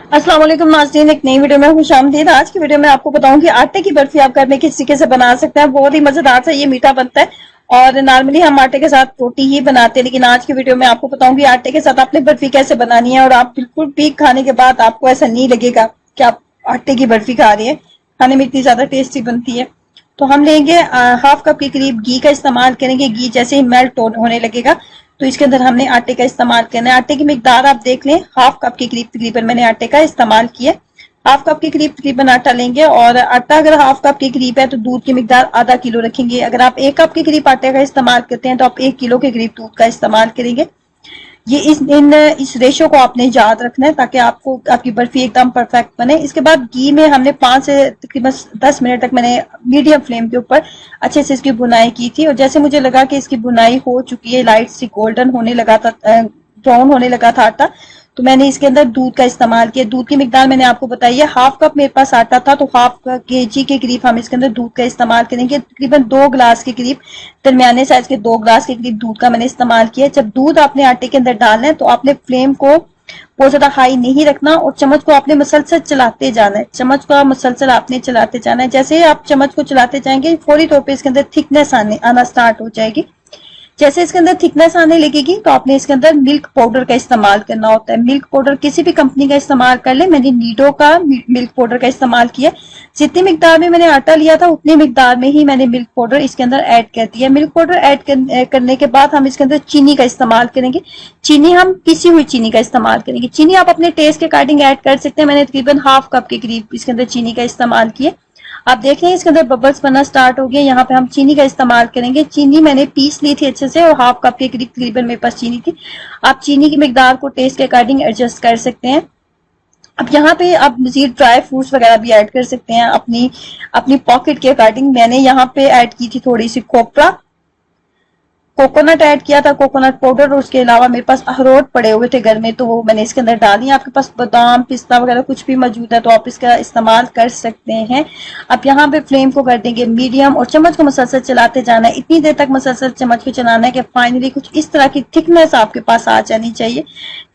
अस्सलाम वालेकुम नाज़रीन, एक नई वीडियो में खुशामदीद। आज की वीडियो में आपको बताऊंगी आटे की बर्फी आप घर में किस तरीके से बना सकते हैं। बहुत ही मजेदार सा ये मीठा बनता है और नॉर्मली हम आटे के साथ रोटी ही बनाते हैं, लेकिन आज की वीडियो में आपको बताऊंगी आटे के साथ आपने बर्फी कैसे बनानी है और आप बिल्कुल भी खाने के बाद आपको ऐसा नहीं लगेगा कि आप आटे की बर्फी खा रहे हैं। खाने में इतनी ज्यादा टेस्टी बनती है। तो हम लेंगे हाफ कप के करीब घी का इस्तेमाल करेंगे। घी जैसे ही मेल्ट होने लगेगा तो इसके अंदर हमने आटे का इस्तेमाल करना है। आटे की मिकदार आप देख लें, हाफ कप के करीब तकरीबन मैंने आटे का इस्तेमाल किया। हाफ कप के करीब तकरीबन आटा लेंगे और आटा अगर हाफ कप के करीब है तो दूध की मिकदार आधा किलो रखेंगे। अगर आप 1 कप के करीब आटे का इस्तेमाल करते हैं तो आप 1 किलो के करीब दूध का इस्तेमाल करेंगे। ये इस रेशो को आपने याद रखना है ताकि आपको आपकी बर्फी एकदम परफेक्ट बने। इसके बाद घी में हमने 5 से तकरीबन 10 मिनट तक मैंने मीडियम फ्लेम के ऊपर अच्छे से इसकी बुनाई की थी और जैसे मुझे लगा कि इसकी बुनाई हो चुकी है, लाइट सी गोल्डन होने लगा था, ब्राउन होने लगा था आटा, तो मैंने इसके अंदर दूध का इस्तेमाल किया। दूध की मिकदार मैंने आपको बताई है, हाफ कप मेरे पास आटा था तो हाफ केजी के करीब हम इसके अंदर दूध का इस्तेमाल करेंगे। तकरीबन 2 गिलास के करीब, दरमियाने साइज के 2 गिलास के करीब दूध का मैंने इस्तेमाल किया। जब दूध आपने आटे के अंदर डालना है तो आपने फ्लेम को बहुत ज्यादा हाई नहीं रखना और चम्मच को आपने मुसलसल चलाते जाना है। चम्मच को आप मुसलसल आपने चलाते जाना है। जैसे ही आप चम्मच को चलाते जाएंगे फौरी तौर पर इसके अंदर थिकनेस आना स्टार्ट हो जाएगी। जैसे इसके अंदर थिकनेस आने लगेगी तो आपने इसके अंदर मिल्क पाउडर का इस्तेमाल करना होता है। मिल्क पाउडर किसी भी कंपनी का इस्तेमाल कर ले, मैंने नीडो का मिल्क पाउडर का इस्तेमाल किया। जितनी मिकदार में मैंने आटा लिया था उतनी मिकदार में ही मैंने मिल्क पाउडर इसके अंदर ऐड कर दिया। मिल्क पाउडर ऐड करने के बाद हम इसके अंदर चीनी का इस्तेमाल करेंगे। चीनी हम पिसी हुई चीनी का इस्तेमाल करेंगे। चीनी आप अपने टेस्ट के अकॉर्डिंग ऐड कर सकते हैं। मैंने तकरीबन हाफ कप के करीब इसके अंदर चीनी का इस्तेमाल किया। आप देख रहे हैं इसके अंदर बबल्स बनना स्टार्ट हो गए। यहाँ पे हम चीनी का इस्तेमाल करेंगे। चीनी मैंने पीस ली थी अच्छे से और हाफ कप के करीब तकरीबन मेरे पास चीनी थी। आप चीनी की मिकदार को टेस्ट के अकॉर्डिंग एडजस्ट कर सकते हैं। अब यहाँ पे आप मजीद ड्राई फ्रूट्स वगैरह भी ऐड कर सकते हैं अपनी अपनी पॉकेट के अकॉर्डिंग। मैंने यहाँ पे ऐड की थी थोड़ी सी कोपरा, कोकोनट ऐड किया था, कोकोनट पाउडर, और उसके अलावा मेरे पास अखरोट पड़े हुए थे घर में तो वो मैंने इसके अंदर डाली। आपके पास बादाम पिस्ता वगैरह कुछ भी मौजूद है तो आप इसका इस्तेमाल कर सकते हैं। अब यहाँ पे फ्लेम को कर देंगे मीडियम और चम्मच को मुसलसल चलाते जाना है। इतनी देर तक मुसलसल चम्मच को चलाना है कि फाइनली कुछ इस तरह की थिकनेस आपके पास आ जानी चाहिए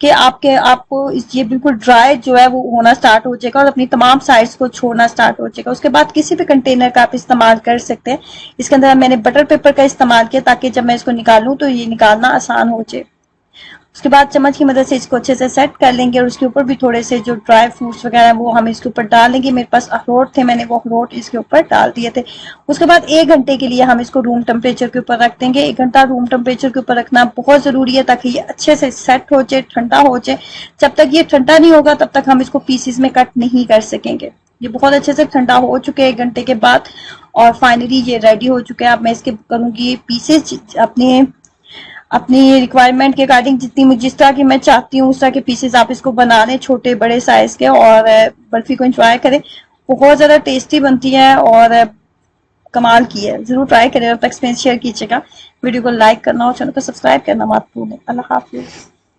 कि आपको ये बिल्कुल ड्राई जो है वो होना स्टार्ट हो जाएगा और अपनी तमाम साइड्स को छोड़ना स्टार्ट हो जाएगा। उसके बाद किसी भी कंटेनर का आप इस्तेमाल कर सकते हैं। इसके अंदर मैंने बटर पेपर का इस्तेमाल किया ताकि जब मैं इसको निकालूं तो ये निकालना आसान हो जाए। उसके बाद चम्मच की मदद से इसको अच्छे से सेट कर लेंगे और उसके ऊपर भी थोड़े से जो ड्राई फ्रूट्स वगैरह है वो हम इसके ऊपर डाल लेंगे। मेरे पास अखरोट थे, मैंने वो अखरोट इसके ऊपर डाल दिए थे। उसके बाद 1 घंटे के लिए हम इसको रूम टेम्परेचर के ऊपर रख देंगे। 1 घंटा रूम टेम्परेचर के ऊपर रखना बहुत जरूरी है ताकि ये अच्छे से सेट हो जाए, ठंडा हो जाए। जब तक ये ठंडा नहीं होगा तब तक हम इसको पीसेस में कट नहीं कर सकेंगे। ये बहुत अच्छे से ठंडा हो चुके हैं 1 घंटे के बाद और फाइनली ये रेडी हो चुके हैं। अब मैं इसके करूंगी पीसेस अपनी रिक्वायरमेंट के अकॉर्डिंग, जिस तरह की मैं चाहती हूँ उस तरह के पीसेस आप इसको बना लें, छोटे बड़े साइज के, और बर्फी को एंजॉय करें। बहुत ज्यादा टेस्टी बनती है और कमाल की है। जरूर ट्राई करें और एक्सपीरियंस शेयर कीजिएगा। वीडियो को लाइक करना और चैनल को सब्सक्राइब करना मत भूलें। अल्लाह हाफिज।